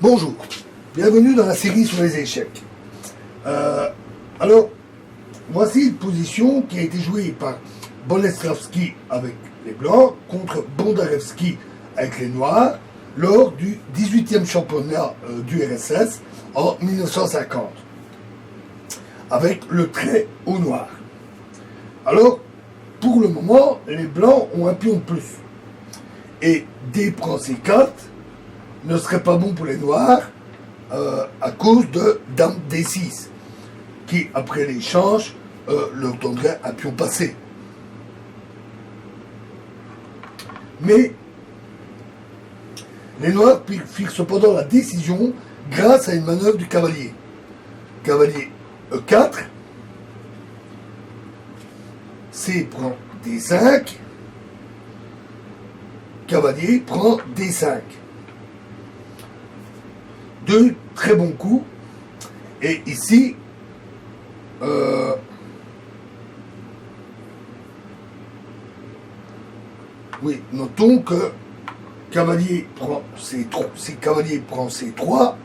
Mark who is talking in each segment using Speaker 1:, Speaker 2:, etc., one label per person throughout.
Speaker 1: Bonjour, bienvenue dans la série sur les échecs. Alors, voici une position qui a été jouée par Boleslavski avec les Blancs contre Bondarevski avec les Noirs lors du 18e championnat du RSS en 1950, avec le trait au noir. Alors, pour le moment, les Blancs ont un pion de plus. Et D prend C4 ne serait pas bon pour les Noirs à cause de Dame D6, qui, après l'échange, leur donnerait un pion passé. Mais les Noirs firent cependant la décision grâce à une manœuvre du cavalier. Cavalier E4, C prend D5, cavalier prend D5. Deux très bons coups. Et ici, oui, notons que cavalier prend C3, si cavalier prend C3,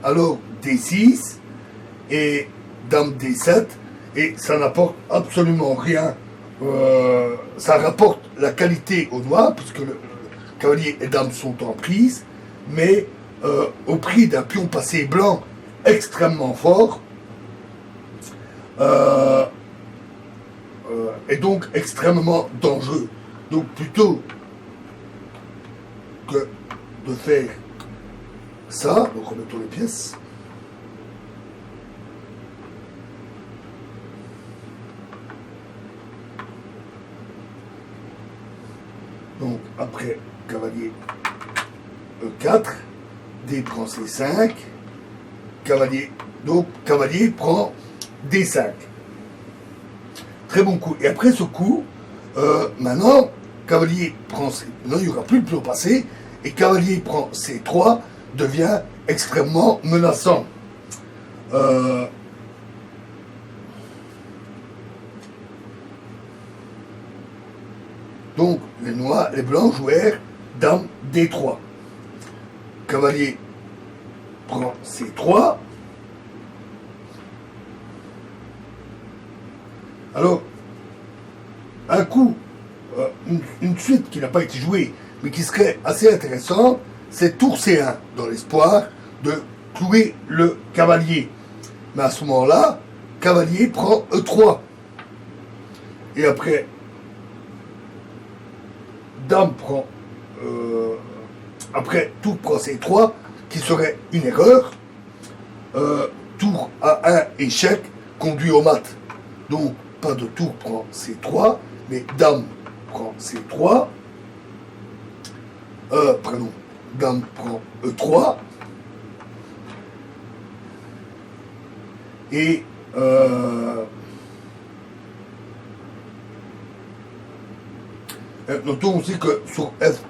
Speaker 1: alors D6 et Dame D7, et ça n'apporte absolument rien. Ça rapporte la qualité au noir, puisque le cavalier et Dame sont en prise, mais au prix d'un pion passé blanc extrêmement fort, et donc extrêmement dangereux. Donc plutôt que de faire ça, donc remettons les pièces. Donc après cavalier E4, D prend C5, cavalier, donc cavalier prend D5. Très bon coup. Et après ce coup, maintenant, cavalier prend C, non, il n'y aura plus de pion passé, et cavalier prend C3 devient extrêmement menaçant. Donc les noirs, les blancs jouèrent Dame D3. Cavalier prend C3. Alors, un coup, une suite qui n'a pas été jouée, mais qui serait assez intéressante, c'est tour C1, dans l'espoir de clouer le cavalier. Mais à ce moment-là, cavalier prend E3. Et après, Dame prend... après, tour prend C3, qui serait une erreur. Tour A1, échec, conduit au mat. Donc, pas de tour prend C3, mais Dame prend C3. Pardon, Dame prend E3. Et notons aussi que sur F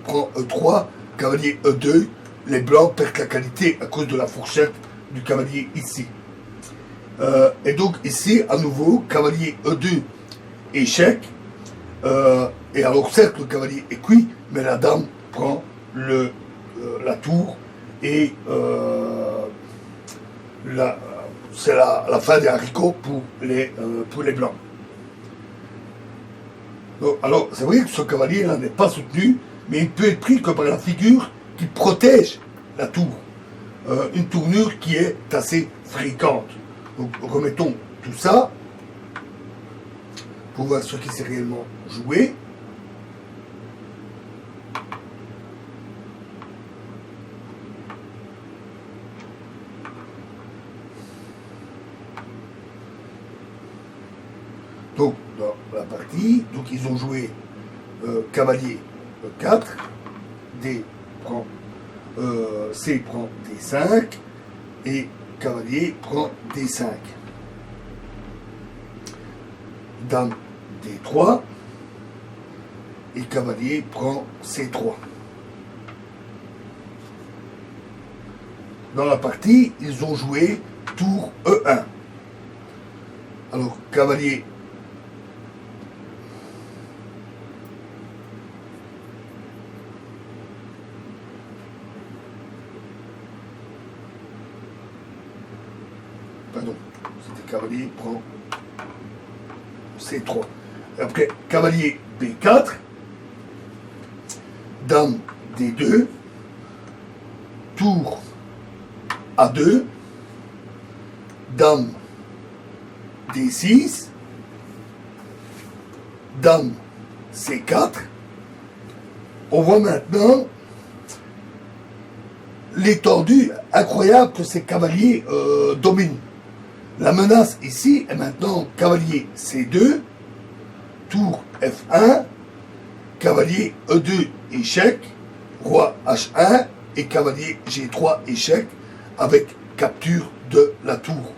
Speaker 1: prend E3, cavalier E2, les blancs perdent la qualité à cause de la fourchette du cavalier ici. Et donc ici, à nouveau, cavalier E2, échec. Et alors certes, le cavalier est cuit, mais la dame prend la tour et c'est la fin des haricots pour les blancs. Donc, alors, c'est vrai que ce cavalier-là n'est pas soutenu, mais il peut être pris que par la figure qui protège la tour. Une tournure qui est assez fréquente. Donc, remettons tout ça pour voir ce qui s'est réellement joué. Donc, dans la partie, donc ils ont joué cavalier E4, D prend C prend D5 et cavalier prend D5. Dame D3 et cavalier prend C3. Dans la partie, ils ont joué tour E1. Alors, cavalier pardon, c'était cavalier prend C3. Après, cavalier B4, dame D2, tour A2, dame D6, dame C4. On voit maintenant l'étendue incroyable que ces cavaliers dominent. La menace ici est maintenant cavalier C2, tour F1, cavalier E2 échec, roi H1 et cavalier G3 échec avec capture de la tour.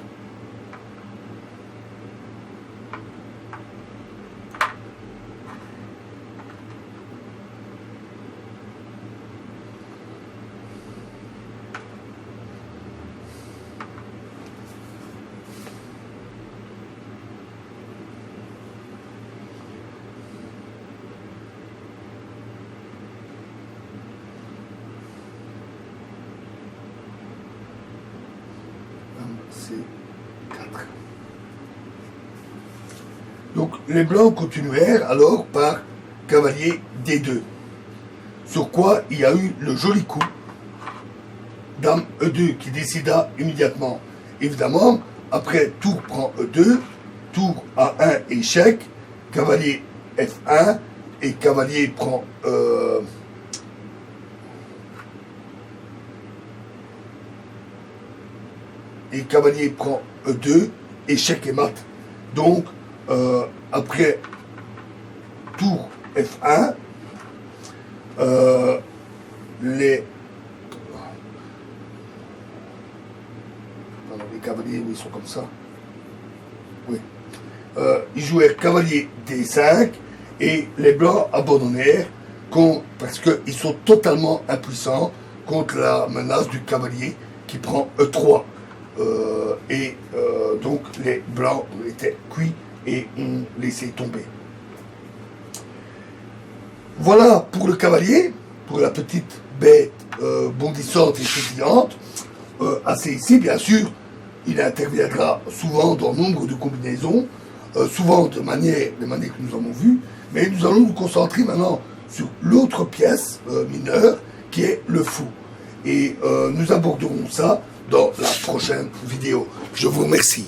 Speaker 1: C4. Donc les blancs continuèrent alors par cavalier D2. Sur quoi il y a eu le joli coup dame E2 qui décida immédiatement. Évidemment, après tour prend E2, tour A1 échec, cavalier F1 et cavalier prend et cavalier prend E2, échec et mat. Donc, après tour F1, les cavaliers, oui, ils sont comme ça. Oui. Ils jouèrent cavalier D5 et les blancs abandonnèrent parce qu'ils sont totalement impuissants contre la menace du cavalier qui prend E3. Donc les blancs étaient cuits et ont laissé tomber. Voilà pour le cavalier, pour la petite bête bondissante et pétillante. Assez ici, bien sûr, il interviendra souvent dans nombre de combinaisons, souvent de manière que nous avons vues, mais nous allons nous concentrer maintenant sur l'autre pièce mineure qui est le fou. Et nous aborderons ça dans la prochaine vidéo. Je vous remercie.